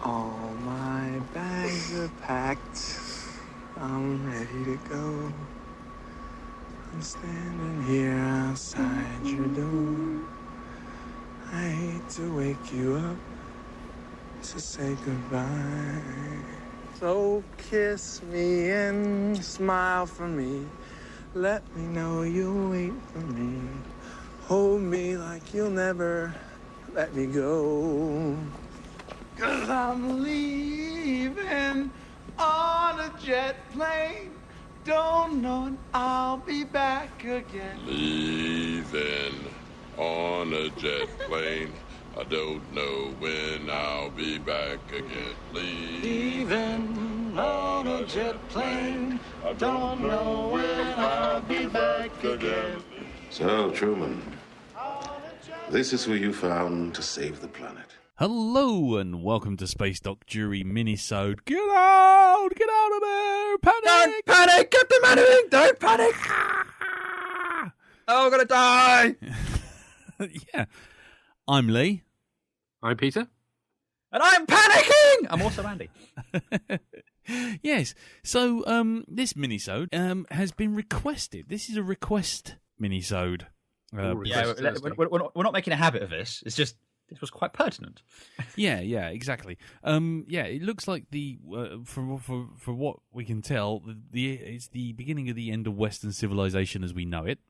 All my bags are packed. I'm ready to go. I'm standing here outside your door. I hate to wake you up to say goodbye. So kiss me and smile for me. Let me know you'll wait for me. Hold me like you'll never let me go. 'Cause I'm leaving on a jet plane. Don't know when I'll be back again. Leaving on a jet plane. I don't know when I'll be back again. Leaving on a jet plane. I don't know when I'll be back again. So, Truman, this is who you found to save the planet. Hello and welcome to Space Doc Jury Minisode. Get out of there! Panic! Don't panic, Captain Mannering! Don't panic! Oh, I'm gonna die! Yeah. I'm Lee. I'm Peter. And I'm panicking! I'm also Andy. Yes. So, this minisode has been requested. This is a request minisode. Yeah, we're not making a habit of this. It's just, this was quite pertinent. Yeah, exactly. Yeah, it looks like the for what we can tell, it's the beginning of the end of Western civilization as we know it.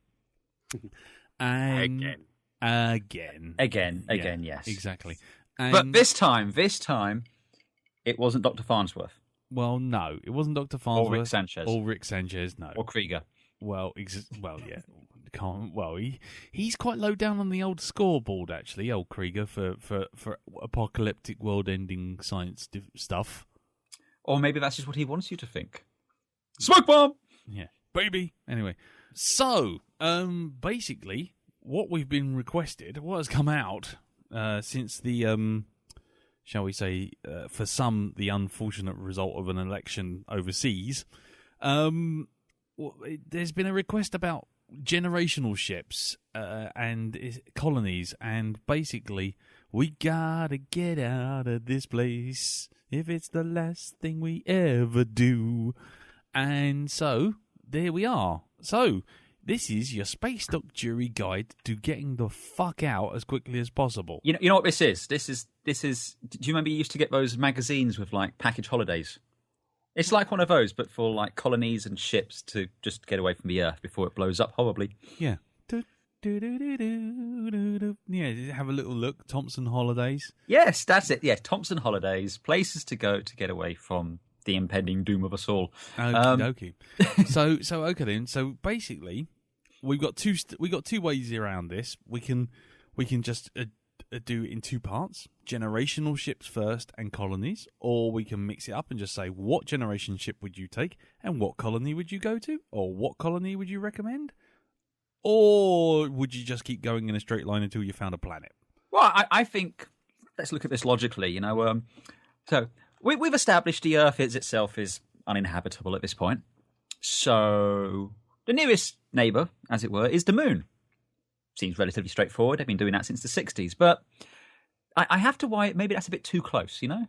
And Again, yes. Exactly. But this time, it wasn't Dr. Farnsworth. Well, no, it wasn't Dr. Farnsworth. Or Rick Sanchez. No. Or Krieger. Well, yeah. He's quite low down on the old scoreboard, actually, old Krieger, for apocalyptic world-ending science stuff. Or maybe that's just what he wants you to think. Smoke bomb! Yeah, baby. Anyway, so, basically, what we've been requested, what has come out since the, shall we say, for some, the unfortunate result of an election overseas, there's been a request about generational ships and colonies, and basically, we gotta get out of this place if it's the last thing we ever do. And so, there we are. So, this is your Space Doc Jury guide to getting the fuck out as quickly as possible. You know what this is? This is. Do you remember you used to get those magazines with like package holidays? It's like one of those, but for like colonies and ships to just get away from the Earth before it blows up horribly. Yeah. Yeah, have a little look. Thompson Holidays. Yes, that's it. Yeah, Thompson Holidays, places to go to get away from the impending doom of us all. Okay. So okay then. So basically, we've got two ways around this. We can just do it in two parts: generational ships first and colonies, or we can mix it up and just say what generation ship would you take and what colony would you go to, or what colony would you recommend, or would you just keep going in a straight line until you found a planet? Well, I think let's look at this logically. You know, so. We've established the Earth itself is uninhabitable at this point. So the nearest neighbour, as it were, is the Moon. Seems relatively straightforward. They've been doing that since the 60s. But I have to worry, maybe that's a bit too close, you know?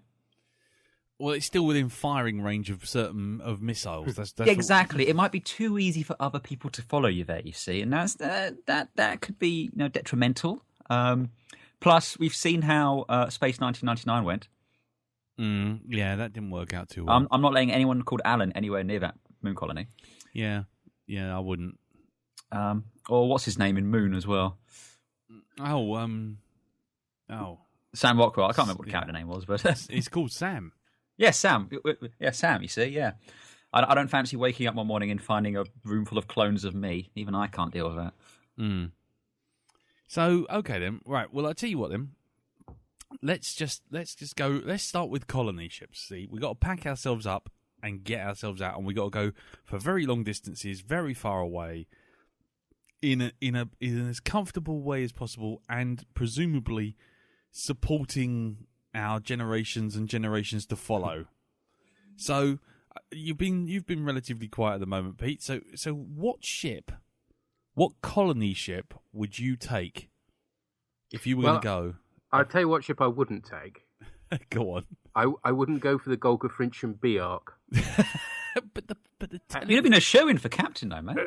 Well, it's still within firing range of missiles. That's exactly. It might be too easy for other people to follow you there, you see. And that could be detrimental. Plus, we've seen how Space 1999 went. Yeah, that didn't work out too well. I'm not letting anyone called Alan anywhere near that moon colony. Yeah, I wouldn't. Or what's his name in Moon as well? Sam Rockwell. I can't remember what the character name was, but it's called Sam. Yeah, Sam. Yeah, Sam. You see, yeah. I don't fancy waking up one morning and finding a room full of clones of me. Even I can't deal with that. So okay then, right. Well, I'll tell you what then. Let's just go. Let's start with colony ships. See, we got to pack ourselves up and get ourselves out, and we got to go for very long distances, very far away, in as comfortable way as possible, and presumably supporting our generations and generations to follow. So you've been relatively quiet at the moment, Pete. So what colony ship would you take if you were going to go? I'll tell you what ship I wouldn't take. Go on. I wouldn't go for the Golga Frincham B arc. but the You'd have been a showing for Captain, though, mate.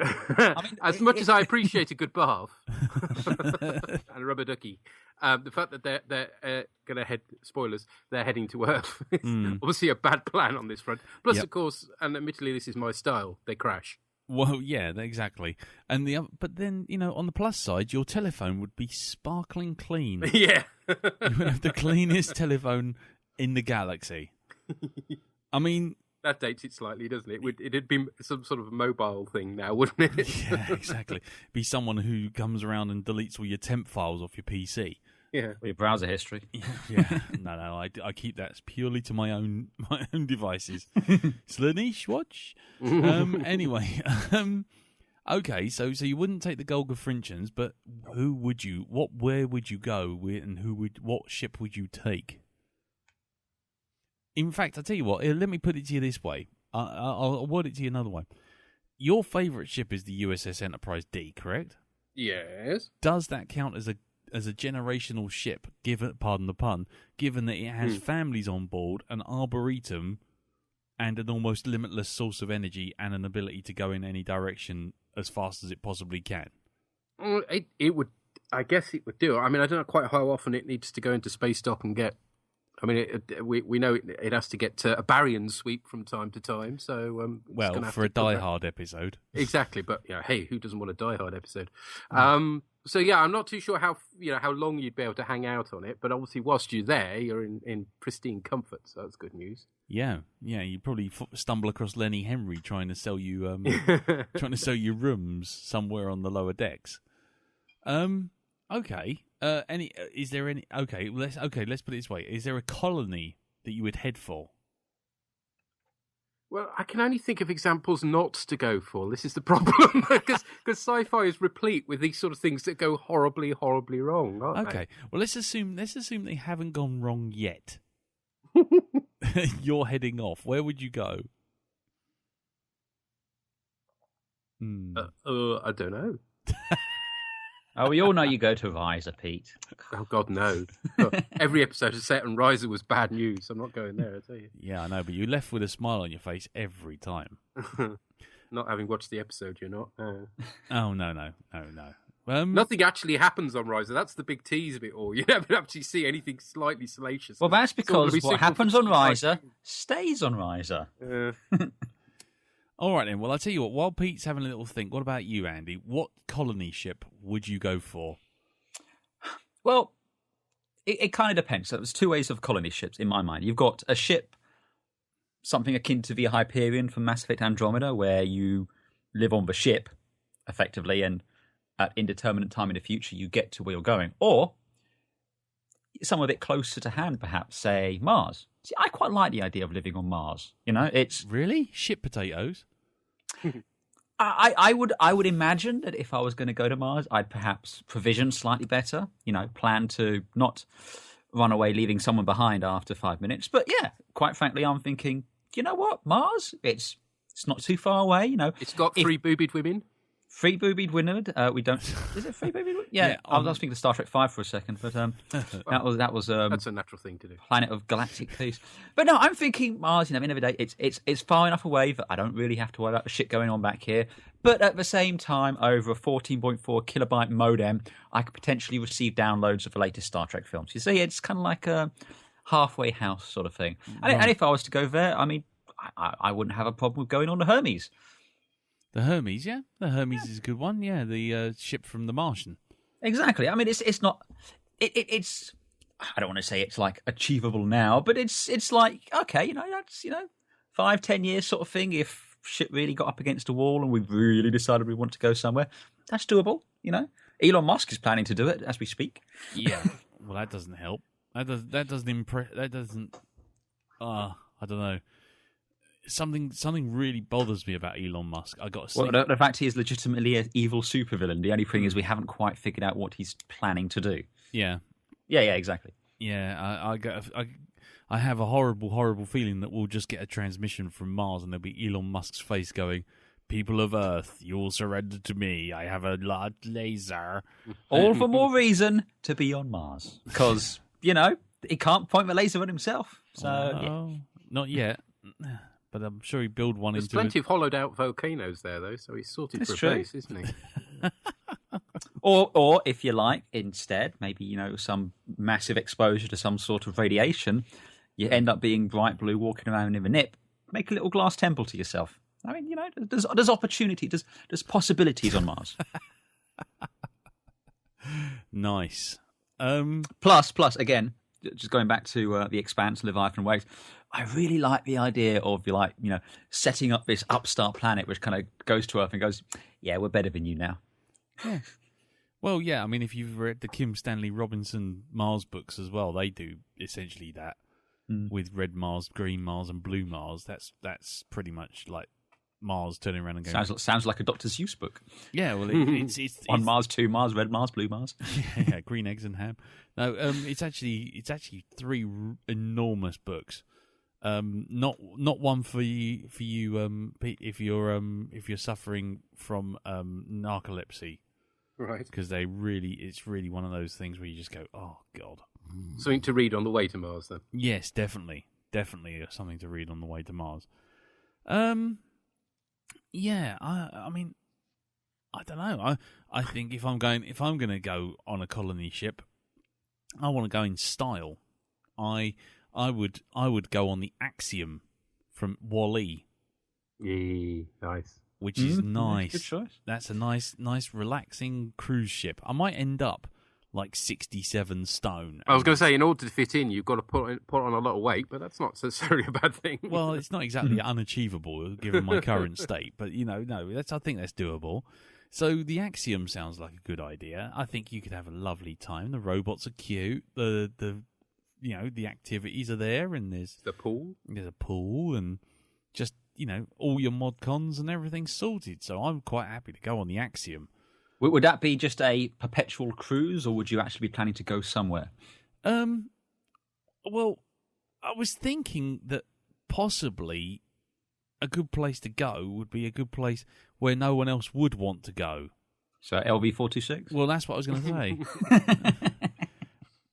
As much as I appreciate a good bath and a rubber ducky, the fact that they're going to head, spoilers, they're heading to Earth is obviously a bad plan on this front. Plus, of course, and admittedly this is my style, they crash. Well, yeah, exactly. And but then, on the plus side, your telephone would be sparkling clean. Yeah. You would have the cleanest telephone in the galaxy. I mean, that dates it slightly, doesn't it? It'd be some sort of a mobile thing now, wouldn't it? Yeah, exactly. Be someone who comes around and deletes all your temp files off your PC. Yeah, or your browser history. Yeah, no, I keep that purely to my own devices. Slanish watch. Anyway, okay, so you wouldn't take the Golga Frinchans, but where would you go with, and what ship would you take? In fact, I'll tell you what, let me put it to you this way. I'll word it to you another way. Your favourite ship is the USS Enterprise D, correct? Yes. Does that count as a generational ship, pardon the pun, given that it has families on board, an arboretum, and an almost limitless source of energy and an ability to go in any direction as fast as it possibly can? It would, I guess it would do. I mean, I don't know quite how often it needs to go into space dock and get. I mean, we know it has to get a Baryon sweep from time to time. So, well, for a Die Hard episode, exactly. But hey, who doesn't want a Die Hard episode? So yeah, I'm not too sure how long you'd be able to hang out on it. But obviously, whilst you're there, you're in pristine comfort. So that's good news. Yeah. You'd probably stumble across Lenny Henry trying to sell you rooms somewhere on the lower decks. Okay. Is there any? Okay, let's put it this way: is there a colony that you would head for? Well, I can only think of examples not to go for. This is the problem, because sci-fi is replete with these sort of things that go horribly, horribly wrong. Aren't they? Well, let's assume they haven't gone wrong yet. You're heading off. Where would you go? I don't know. Oh, we all know you go to Riser, Pete. Oh, God, no. Every episode is set and Riser was bad news. I'm not going there, I tell you. Yeah, I know, but you left with a smile on your face every time. Not having watched the episode, you're not? Oh, no. Nothing actually happens on Riser. That's the big tease of it all. You never actually see anything slightly salacious. Well, that's because what happens on Riser stays on Riser. All right, then. Well, I'll tell you what. While Pete's having a little think, what about you, Andy? What colony ship would you go for? Well, it kind of depends. So there's two ways of colony ships in my mind. You've got a ship, something akin to the Hyperion from Mass Effect Andromeda, where you live on the ship, effectively, and at indeterminate time in the future, you get to where you're going. Or somewhere a bit closer to hand, perhaps, say Mars. See, I quite like the idea of living on Mars. It's really shit potatoes. I would imagine that if I was going to go to Mars, I'd perhaps provision slightly better. Plan to not run away, leaving someone behind after 5 minutes. But yeah, quite frankly, I'm thinking, you know what, Mars? It's not too far away. It's got free boobied women. Free boobied women. We don't. Is it free boobied? Yeah. I was thinking of Star Trek 5 for a second, but that was that's a natural thing to do. Planet of galactic peace. But no, I'm thinking Mars. At the end of the day, it's far enough away that I don't really have to worry about the shit going on back here. But at the same time, over a 14.4 kilobyte modem, I could potentially receive downloads of the latest Star Trek films. You see, it's kind of like a halfway house sort of thing. And if I was to go there, I mean, I wouldn't have a problem with going on the Hermes. The Hermes, yeah. The Hermes is a good one, yeah. The ship from The Martian. Exactly. I mean, it's not... It's... I don't want to say it's, like, achievable now, but it's like, okay, that's, 5-10 years sort of thing. If shit really got up against a wall and we really decided we want to go somewhere, that's doable, Elon Musk is planning to do it as we speak. Yeah. Well, that doesn't help. That doesn't impress... That doesn't... I don't know. Something really bothers me about Elon Musk. I got to say, well, the fact he is legitimately an evil supervillain. The only thing is we haven't quite figured out what he's planning to do. Yeah, exactly. Yeah, I have a horrible feeling that we'll just get a transmission from Mars and there'll be Elon Musk's face going, "People of Earth, you will surrender to me. I have a large laser." All for more reason to be on Mars, because he can't point the laser at himself. So not yet. But I'm sure he'd build one There's into plenty of hollowed out volcanoes there, though, so he's sorted That's for true. a base, isn't he? Or if you like, instead, maybe some massive exposure to some sort of radiation, you end up being bright blue, walking around in the nip. Make a little glass temple to yourself. I mean, there's opportunity, there's possibilities on Mars. Nice. Plus, again, just going back to the Expanse, Leviathan Waves, I really like the idea of setting up this upstart planet which kind of goes to Earth and goes, yeah, we're better than you now. Yeah. Well, yeah. I mean, if you've read the Kim Stanley Robinson Mars books as well, they do essentially that with red Mars, green Mars, and blue Mars. That's pretty much like Mars turning around and going. Sounds like a Dr. Seuss book. Yeah. Well, it's on Mars, 2 Mars, red Mars, blue Mars. Yeah, green eggs and ham. No, it's actually 3 enormous books. Not one for you if you're suffering from narcolepsy, Right. because it's really one of those things where you just go, oh god. Something to read on the way to Mars, then. Yes, definitely something to read on the way to Mars. Yeah, I mean, I don't know. I think if I'm going to go on a colony ship, I want to go in style. I would go on the Axiom from Wall-E. Yeah, nice. Which is nice. Good choice. That's a nice, relaxing cruise ship. I might end up like 67 stone. I was going to say, in order to fit in, you've got to put on a lot of weight, but that's not necessarily a bad thing. Well, it's not exactly unachievable given my current state, but no, I think that's doable. So the Axiom sounds like a good idea. I think you could have a lovely time. The robots are cute. The activities are there, and there's the pool. There's a pool, and just all your mod cons and everything's sorted. So I'm quite happy to go on the Axiom. Would that be just a perpetual cruise, or would you actually be planning to go somewhere? Well, I was thinking that possibly a good place to go would be a good place where no one else would want to go. So LV-426? Well, that's what I was going to say.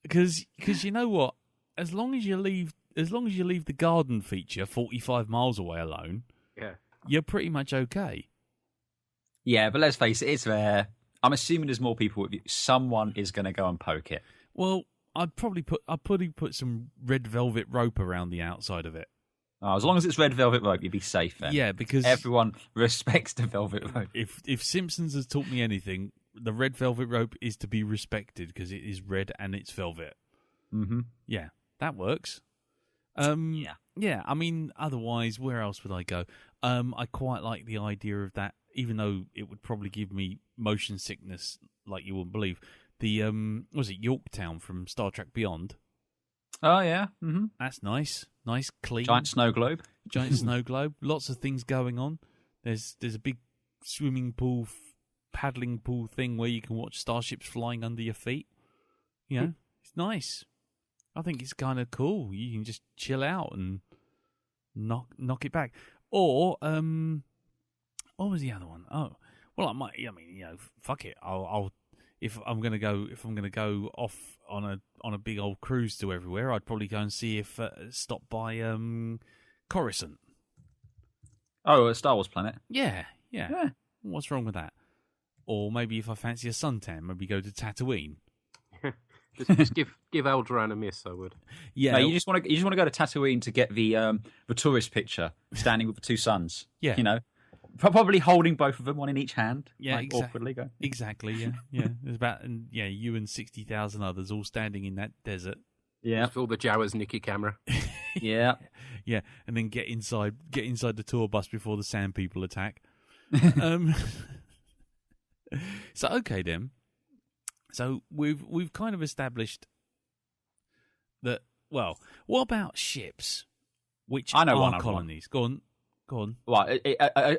Because you know what? As long as you leave the garden feature 45 miles away alone, you're pretty much okay. Yeah, but let's face it, it's there. I'm assuming there's more people with you. Someone is going to go and poke it. Well, I'd probably put some red velvet rope around the outside of it. Oh, as long as it's red velvet rope, you'd be safe then. Yeah, because everyone respects the velvet rope. If Simpsons has taught me anything, the red velvet rope is to be respected because it is red and it's velvet. Mm-hmm. Yeah, that works. Yeah. I mean, otherwise, where else would I go? I quite like the idea of that, even though it would probably give me motion sickness like you wouldn't believe. The was it Yorktown from Star Trek Beyond? Oh yeah, mm-hmm. That's nice, clean. Giant snow globe. Lots of things going on. There's a big swimming pool, paddling pool thing where you can watch starships flying under your feet. It's nice. I think it's kind of cool. You can just chill out and knock it back. Or what was the other one? Oh, well, I might. I mean, fuck it. I'll if I'm gonna go off on a big old cruise to everywhere, I'd probably go and see if stop by Coruscant. Oh, a Star Wars planet. Yeah. What's wrong with that? Or maybe if I fancy a suntan, maybe go to Tatooine. just give Alderaan a miss, I would. Yeah, no, you just want to go to Tatooine to get the tourist picture, standing with the two suns. Yeah, probably holding both of them, one in each hand. Yeah, awkwardly go. Exactly. Yeah. There's about you and 60,000 others all standing in that desert. Yeah, fill the Jawas Nicky camera. Yeah, and then get inside the tour bus before the sand people attack. So okay then. So we've kind of established that. Well, what about ships? Which I know are colonies? Go on. Well,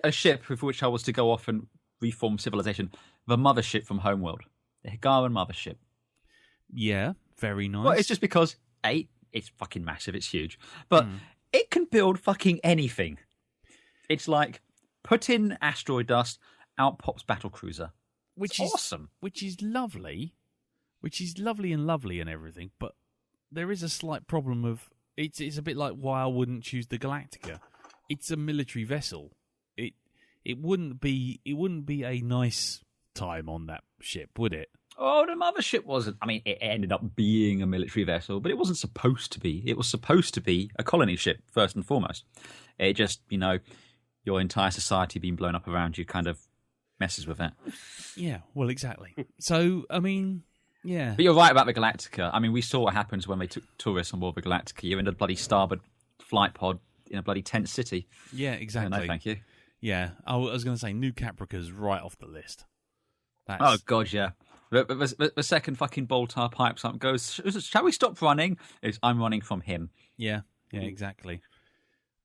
a ship with which I was to go off and reform civilization. The mothership from Homeworld, the Higaran mothership. Yeah, very nice. Well, it's just because it's fucking massive. It's huge, but it can build fucking anything. It's like put in asteroid dust, out pops battlecruiser. Which is awesome. Which is lovely and everything, but there is a slight problem of it's a bit like why I wouldn't choose the Galactica. It's a military vessel. It wouldn't be a nice time on that ship, would it? Oh, the mothership wasn't. I mean, it ended up being a military vessel, but it wasn't supposed to be. It was supposed to be a colony ship, first and foremost. It just, your entire society being blown up around you kind of messes with that. Yeah, well, exactly. So, I mean, yeah. But you're right about the Galactica. I mean, we saw what happens when they took tourists on board the Galactica. You're in a bloody starboard flight pod in a bloody tent city. Yeah, exactly. No, thank you. Yeah, I was going to say New Caprica's right off the list. Oh, God, yeah. The second fucking Boltar pipes up and goes, shall we stop running? I'm running from him. Yeah, exactly.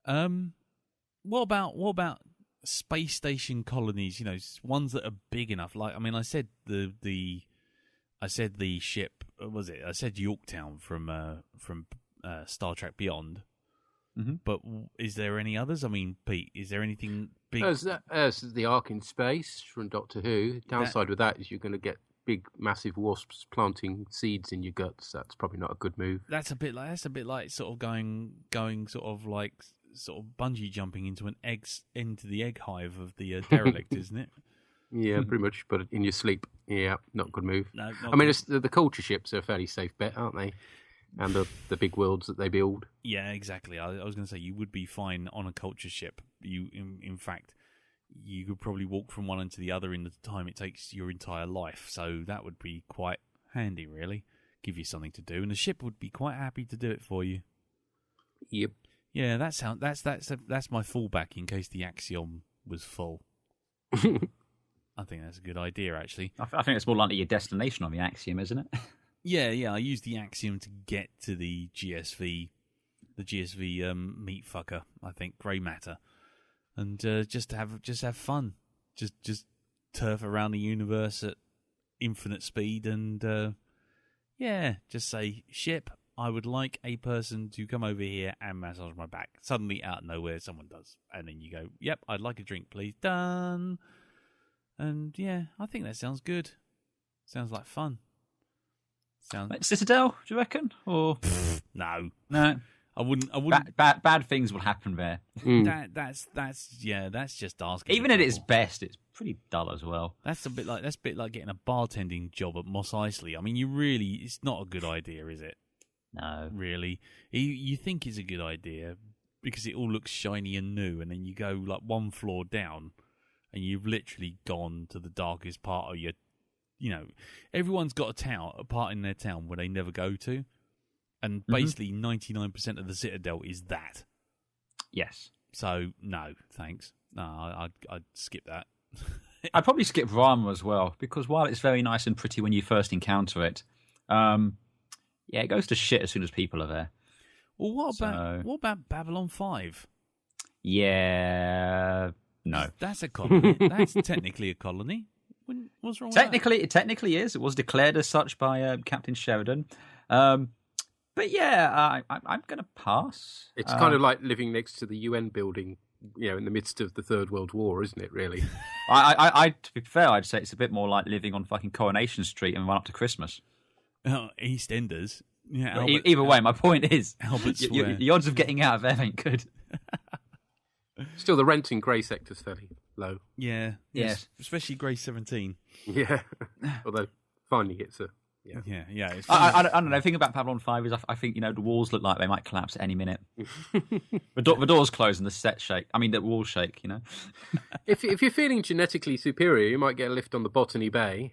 What about space station colonies? Ones that are big enough. Like, I mean, I said the ship. What was it? I said Yorktown from Star Trek Beyond. Mm-hmm. But is there any others? I mean, Pete, is there anything big? There's the Ark in Space from Doctor Who. The downside with that is you're going to get big, massive wasps planting seeds in your guts. That's probably not a good move. That's a bit like sort of going sort of like sort of bungee jumping into the egg hive of the derelict, isn't it? Yeah, pretty much. But in your sleep, yeah, not a good move. No, I mean, the culture ships are a fairly safe bet, aren't they? And the big worlds that they build. Yeah, exactly. I was going to say you would be fine on a culture ship. In fact, you could probably walk from one end to the other in the time it takes your entire life. So that would be quite handy, really. Give you something to do, and the ship would be quite happy to do it for you. Yep. Yeah, that's my fallback in case the Axiom was full. I think that's a good idea, actually. I think it's more likely your destination on the Axiom, isn't it? Yeah. I used the Axiom to get to the GSV meat fucker. I think grey matter, and just have fun, just turf around the universe at infinite speed, and just say, ship, I would like a person to come over here and massage my back. Suddenly, out of nowhere, someone does, and then you go, yep, I'd like a drink, please. Done. And yeah, I think that sounds good. Sounds like fun. Citadel, do you reckon? Or no, I wouldn't. Bad things will happen there. That's just asking. Even at its best, it's pretty dull as well. That's a bit like getting a bartending job at Mos Eisley. I mean, it's not a good idea, is it? No, really. You think it's a good idea because it all looks shiny and new, and then you go like one floor down, and you've literally gone to the darkest part of your. Everyone's got a part in their town where they never go to. And basically 99% of the Citadel is that. Yes. So, no, thanks. No, I'd skip that. I'd probably skip Rama as well, because while it's very nice and pretty when you first encounter it, it goes to shit as soon as people are there. Well, what about Babylon 5? Yeah, no. That's a colony. That's technically a colony. What's wrong with that? It technically is. It was declared as such by Captain Sheridan. But yeah, I'm going to pass. It's kind of like living next to the UN building, in the midst of the Third World War, isn't it, really? To be fair, I'd say it's a bit more like living on fucking Coronation Street and run up to Christmas. EastEnders. Yeah, Either way, my point is, Albert Square. The odds of getting out of there ain't good. Still, the rent in grey sector's fairly low. Yeah. Yes. Especially grey 17. Yeah. Although, finally it's a... Yeah. It's I don't know. The thing about Babylon 5 is I think, the walls look like they might collapse at any minute. The doors close and the set shake. I mean, the walls shake, If you're feeling genetically superior, you might get a lift on the Botany Bay.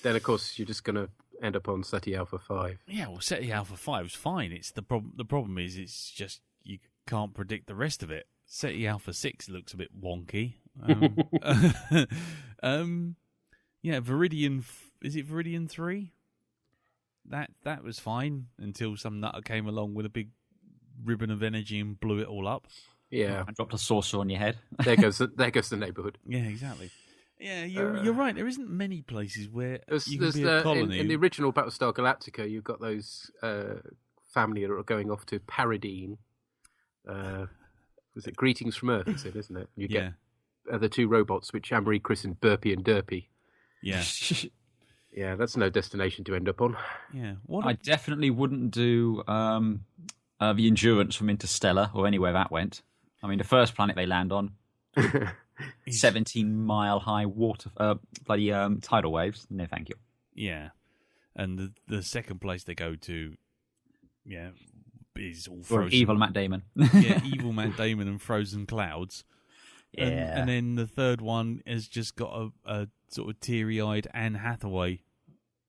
Then, of course, you're just going to end up on SETI Alpha 5. Yeah, well, SETI Alpha 5 is fine. It's the problem is it's just you can't predict the rest of it. SETI Alpha 6 looks a bit wonky. Viridian... Is it Viridian 3? That was fine until some nutter came along with a big ribbon of energy and blew it all up. Yeah. And dropped a saucer on your head. There goes the neighbourhood. Yeah, exactly. Yeah, you're right. There isn't many places where you can be a colony. In the original Battlestar Galactica, you've got those family that are going off to Paradine. Was it Greetings from Earth? It's it, isn't it? You get the two robots, which Anne-Marie christened Burpy and Derpy. Yeah. Yeah, that's no destination to end up on. Yeah. I definitely wouldn't do the Endurance from Interstellar or anywhere that went. I mean, the first planet they land on, 17-mile high water, bloody tidal waves. No, thank you. Yeah. And the second place they go to, yeah, is all frozen. Evil Matt Damon. Yeah, evil Matt Damon and frozen clouds. Yeah. And then the third one has just got a sort of teary-eyed Anne Hathaway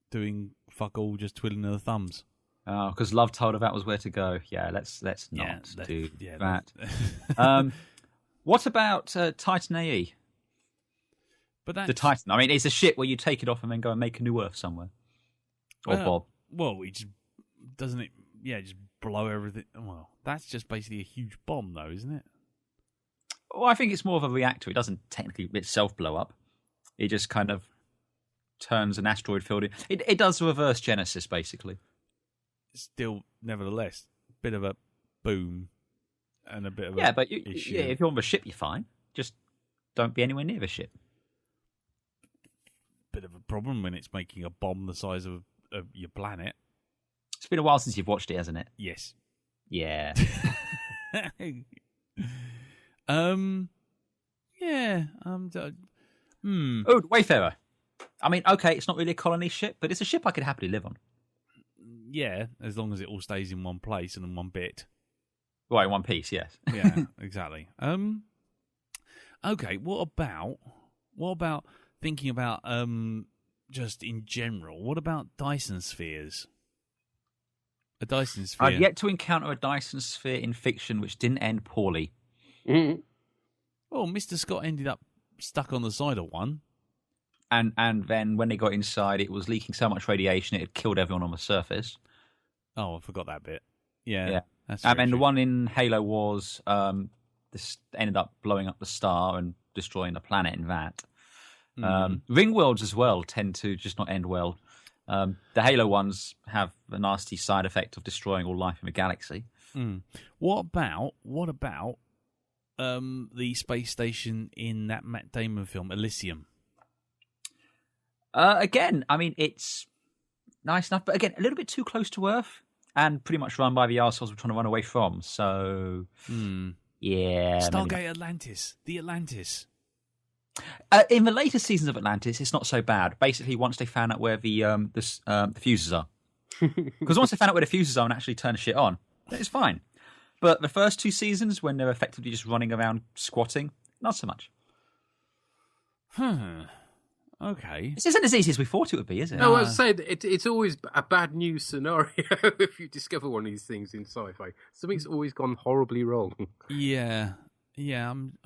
doing fuck all, just twiddling her thumbs. Oh, because Love told her that was where to go. Yeah, let's not do that. What about Titan AE? But that's... The Titan. I mean, it's a ship where you take it off and then go and make a new Earth somewhere. Or Bob. Well, it just doesn't it. Yeah, just blow everything. Well, that's just basically a huge bomb, though, isn't it? Well, I think it's more of a reactor. It doesn't technically itself blow up. It just kind of turns an asteroid field. It does reverse Genesis, basically. Still, nevertheless, bit of a boom and a bit of but issue. Yeah, if you're on the ship, you're fine. Just don't be anywhere near the ship. Bit of a problem when it's making a bomb the size of your planet. It's been a while since you've watched it, hasn't it? Yes. Yeah. Yeah. Oh, Wayfarer. I mean, okay, it's not really a colony ship, but it's a ship I could happily live on. Yeah, as long as it all stays in one place and in one bit. Well, in one piece, yes. Yeah, exactly. Okay, what about thinking about just in general? What about Dyson spheres? A Dyson sphere. I've yet to encounter a Dyson sphere in fiction which didn't end poorly. Mm-hmm. Well, Mr. Scott ended up stuck on the side of one. And then when they got inside, it was leaking so much radiation it had killed everyone on the surface. Oh, I forgot that bit. Yeah. Yeah. That's And then the true. one in Halo was this ended up blowing up the star and destroying the planet in that. Ring worlds as well tend to just not end well. The Halo ones have a nasty side effect of destroying all life in the galaxy. What about the space station in that Matt Damon film, Elysium? Again, I mean, it's nice enough, but again, a little bit too close to Earth and pretty much run by the arseholes we're trying to run away from. So, yeah. Stargate maybe. Atlantis. The Atlantis. In the later seasons of Atlantis, it's not so bad. Basically, once they found out where the fuses are. Because once they found out where the fuses are and actually turn the shit on, it's fine. But the first two seasons, when they're effectively just running around squatting, not so much. Okay. This isn't as easy as we thought it would be, is it? No, I was saying it's always a bad news scenario if you discover one of these things in sci-fi. Something's always gone horribly wrong. Yeah. I'm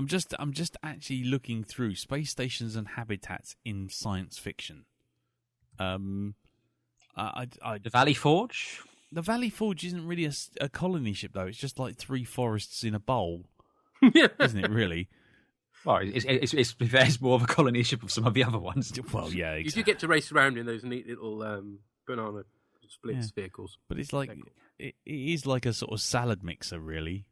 just actually looking through space stations and habitats in science fiction. The Valley Forge? The Valley Forge isn't really a colony ship, though. It's just like three forests in a bowl, isn't it? Really? Well, it's more of a colony ship of some of the other ones. Well, yeah, exactly. You do get to race around in those neat little banana splits vehicles. But it's like it is like a sort of salad mixer, really.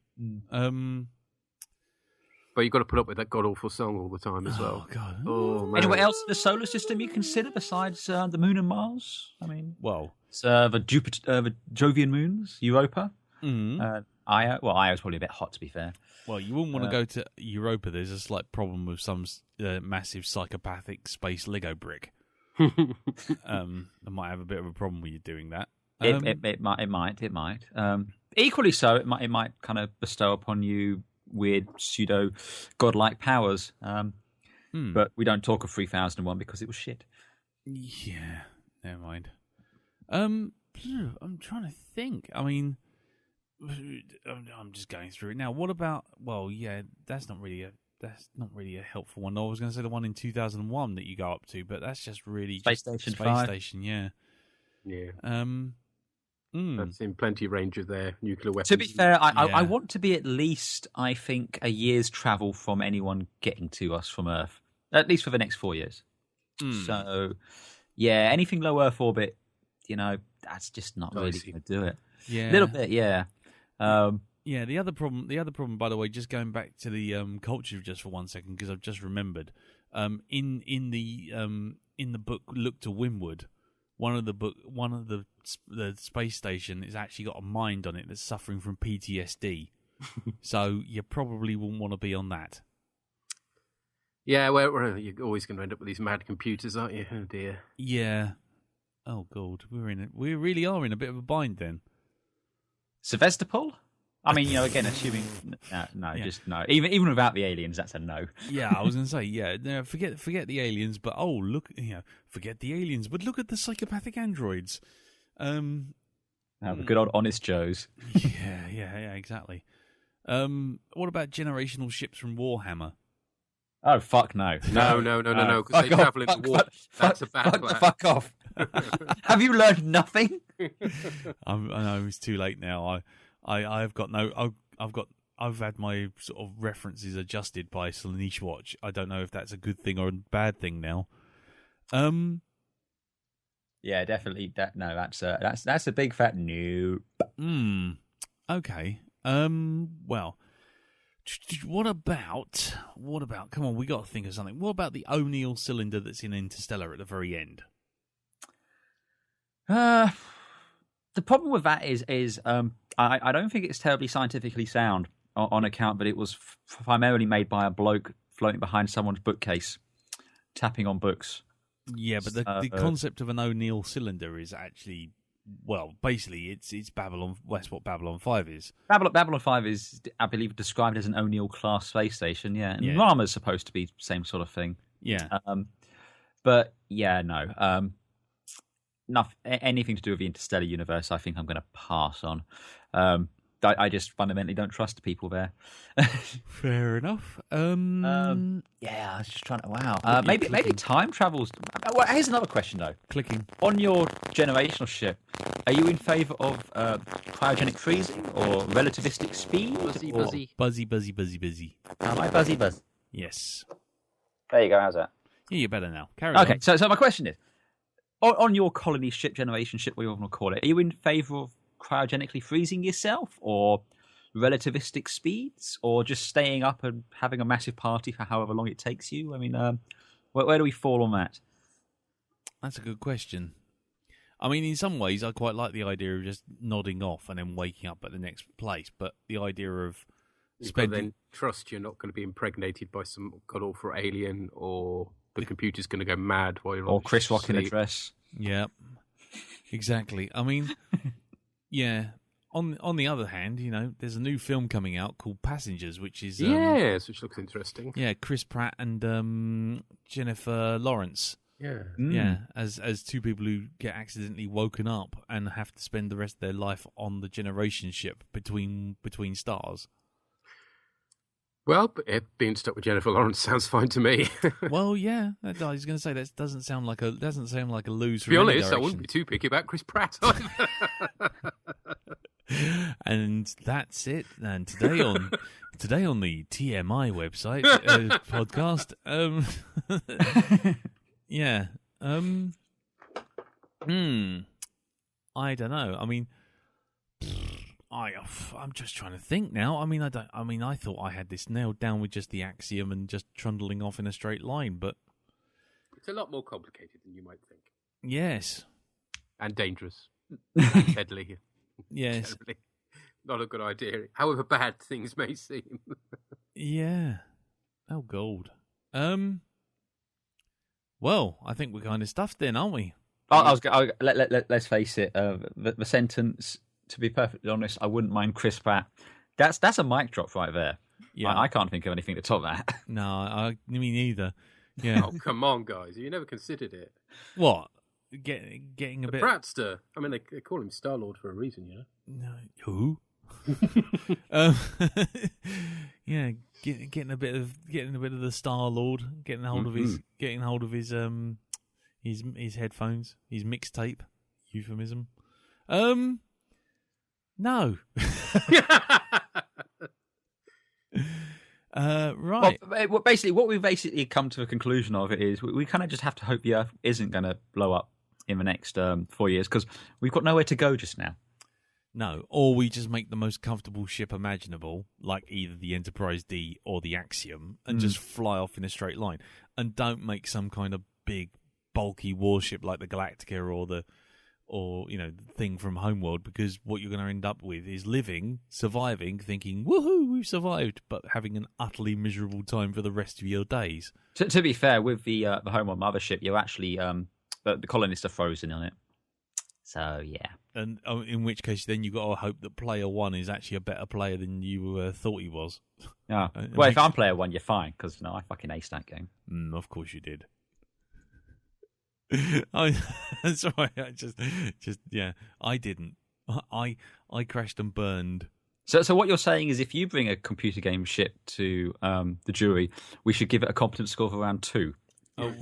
But you've got to put up with that god-awful song all the time as well. Oh, God. Oh, man. Anywhere else in the solar system you consider besides the Moon and Mars? I mean, Well, the Jovian moons, Europa. mm, Io. Well, Io's probably a bit hot, to be fair. well, you wouldn't want to go to Europa. There's a slight problem with some massive psychopathic space Lego brick. I might have a bit of a problem with you doing that. It might. Equally so, it might kind of bestow upon you weird pseudo godlike powers. But we don't talk of 3001 because it was shit. Yeah, never mind. I'm trying to think. I mean, I'm just going through it now. What about? Well, yeah, that's not really a helpful one. I was going to say the one in 2001 that you go up to, but that's just really Space just Station Space 5. Station, yeah. Yeah. That's in plenty of range of their nuclear weapons. To be fair, I Yeah. want to be at least, I think, a year's travel from anyone getting to us from Earth, at least for the next 4 years. So, yeah, anything low Earth orbit, that's just not really Dicey. going to do it. Yeah, A little bit, yeah. Yeah, the other problem, by the way, just going back to the culture just for 1 second, because I've just remembered, in in the book Look to Windward, the space station has actually got a mind on it that's suffering from PTSD. So you probably wouldn't want to be on that. Yeah, well, you're always going to end up with these mad computers, aren't you? Oh dear. Yeah. Oh God, we really are in a bit of a bind then. Sevastopol? I mean, again, assuming just no. Even without the aliens, that's a no. Yeah, I was going to say, no, forget the aliens, but forget the aliens, but look at the psychopathic androids. The good old honest Joes. Yeah, exactly. What about generational ships from Warhammer? Oh fuck no! No, because they travel into war. That's a bad plan. Fuck off! Have you learned nothing? I know it's too late now. I've had my sort of references adjusted by Slaanesh Watch. I don't know if that's a good thing or a bad thing now. Yeah, definitely. That's a big fat no. Okay. Well, what about? Come on, we got to think of something. What about the O'Neill cylinder that's in Interstellar at the very end? The problem with that is I don't think it's terribly scientifically sound on account, but it was primarily made by a bloke floating behind someone's bookcase, tapping on books. Yeah, but the concept of an O'Neill cylinder is actually, well, basically it's Babylon. That's what Babylon 5 is. Babylon 5 is, I believe, described as an O'Neill class space station. Yeah, and Rama's supposed to be the same sort of thing. Yeah, but yeah, no. Anything to do with the interstellar universe, I think I'm going to pass on. I just fundamentally don't trust the people there. Fair enough. Yeah, I was just trying to. Wow. Maybe time travels. Well, here's another question though. Clicking On your generational ship, are you in favour of cryogenic freezing or relativistic speed? Buzzy. Am I buzzy? Yes. There you go. How's that? Yeah, you're better now. Carry on. Okay, so my question is, on your colony ship, generation ship, whatever you want to call it, are you in favour of cryogenically freezing yourself, or relativistic speeds, or just staying up and having a massive party for however long it takes you? I mean, where do we fall on that? That's a good question. I mean, in some ways, I quite like the idea of just nodding off and then waking up at the next place, but the idea of then trust you're not going to be impregnated by some god-awful alien, or the computer's going to go mad while you're or Chris Rock in a dress. Yeah, exactly. I mean, yeah. On the other hand, there's a new film coming out called Passengers, which is which looks interesting. Yeah, Chris Pratt and Jennifer Lawrence. Yeah, yeah, as two people who get accidentally woken up and have to spend the rest of their life on the generation ship between stars. Well, being stuck with Jennifer Lawrence sounds fine to me. Well, yeah, I was going to say that doesn't sound like a lose. To be honest, I wouldn't be too picky about Chris Pratt. And that's it. And today on the TMI website podcast, yeah, I don't know. I mean, I'm just trying to think now. I mean, I thought I had this nailed down with just the axiom and just trundling off in a straight line, but it's a lot more complicated than you might think. Yes, and dangerous, and deadly. Yes, generally. Not a good idea, however bad things may seem. Yeah. Oh, gold. Well, I think we're kind of stuffed then, aren't we? Let's face it. The sentence, to be perfectly honest, I wouldn't mind Chris Pratt. That's a mic drop right there. Yeah, I can't think of anything to top that. No, me neither. Yeah. Oh, come on, guys! You never considered it. What? Getting a bit Pratster. I mean, they call him Star-Lord for a reason, you know. No, who? Yeah, getting a bit of the Star-Lord, getting hold of his headphones, his mixtape. Euphemism. No. Right. Well, basically, what we've come to a conclusion of it is we kind of just have to hope the Earth isn't going to blow up in the next 4 years, because we've got nowhere to go just now. No, or we just make the most comfortable ship imaginable, like either the Enterprise D or the Axiom, and just fly off in a straight line, and don't make some kind of big bulky warship like the Galactica or the thing from Homeworld, because what you're going to end up with is surviving, thinking, woohoo, we've survived, but having an utterly miserable time for the rest of your days. To be fair, with the Homeworld mothership, you're actually the colonists are frozen on it. So yeah, And in which case, then you've got to hope that player one is actually a better player than you thought he was. yeah. Well, if I'm player one, you're fine because I fucking aced that game. Of course you did. Sorry, I just yeah, I didn't. I crashed and burned. So what you're saying is, if you bring a computer game ship to the jury, we should give it a competence score of around 2. Oh,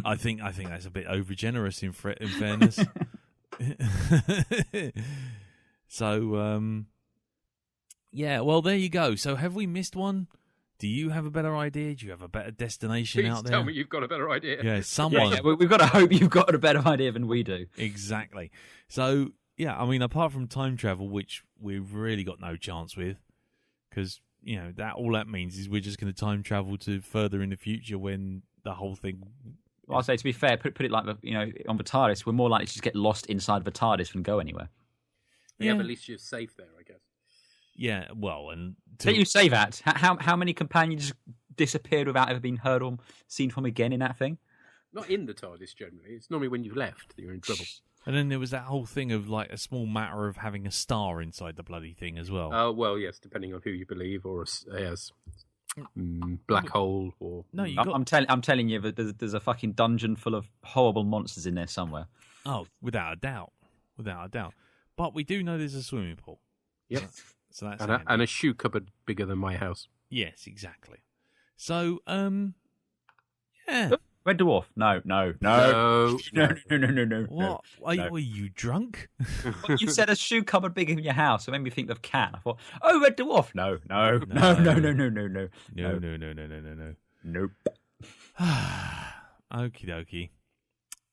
I think that's a bit over generous in fairness. So yeah, well there you go. So have we missed one? Do you have a better idea? Do you have a better destination Please out there? tell me you've got a better idea. Yeah, someone. Yeah, we've got to hope you've got a better idea than we do. Exactly. So yeah, I mean, apart from time travel, which we've really got no chance with, because that all that means is we're just going to time travel to further in the future when the whole thing. Well, I'll say, to be fair, put it like on the TARDIS, we're more likely to just get lost inside the TARDIS than go anywhere. Yeah, but at least you're safe there, I guess. Yeah, well, and Don't you say that? How many companions disappeared without ever being heard or seen from again in that thing? Not in the TARDIS generally. It's normally when you've left that you're in trouble. And then there was that whole thing of like a small matter of having a star inside the bloody thing as well. Oh, well, yes, depending on who you believe, or as black hole, or No, I'm telling you that there's a fucking dungeon full of horrible monsters in there somewhere. Oh, without a doubt. But we do know there's a swimming pool. Yep. So that's and a shoe cupboard bigger than my house. Yes, exactly. So, yeah. Red Dwarf? No. What? Were you drunk? You said a shoe cupboard bigger than your house. It made me think of cat. I thought, Red Dwarf. No. No. Nope. Okie dokie.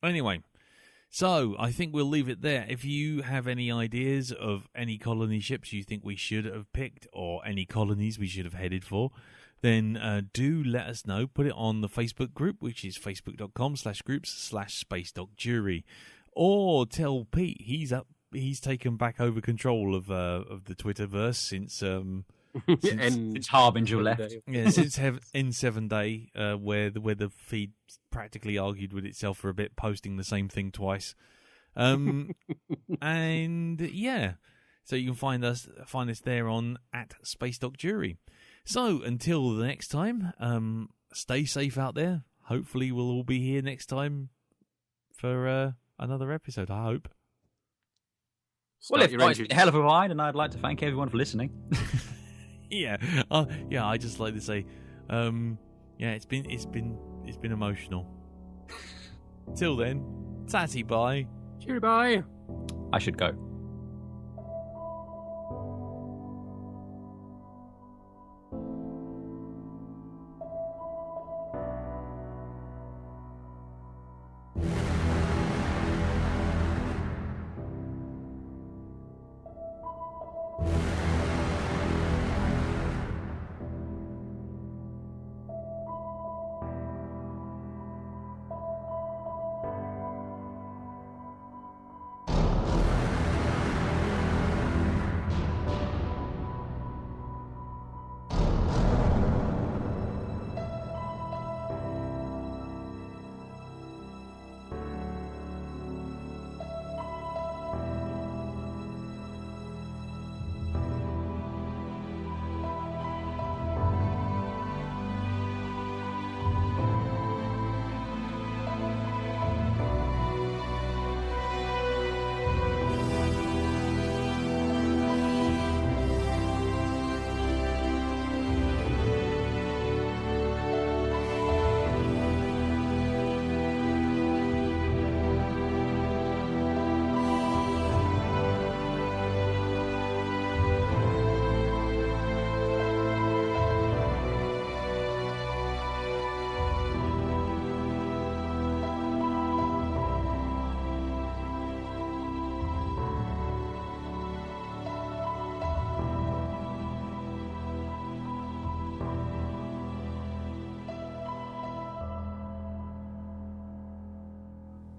Anyway, so I think we'll leave it there. If you have any ideas of any colony ships you think we should have picked or any colonies we should have headed for, then do let us know. Put it on the Facebook group, which is facebook.com/groups/space-jury. Or tell Pete he's taken back over control of the Twitterverse since It's Harbinger left. Yeah, since N7 Day, where the feed practically argued with itself for a bit, posting the same thing twice. And yeah, so you can find us there on @space-jury. So until the next time, stay safe out there. Hopefully we'll all be here next time for another episode, I hope. Well, it's been a hell of a ride, and I'd like to thank everyone for listening. Yeah, I just like to say, it's been emotional. Till then, tatty bye. Cheery bye. I should go.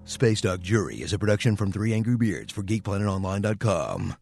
Space Dog Jury is a production from 3 Angry Beards for GeekPlanetOnline.com.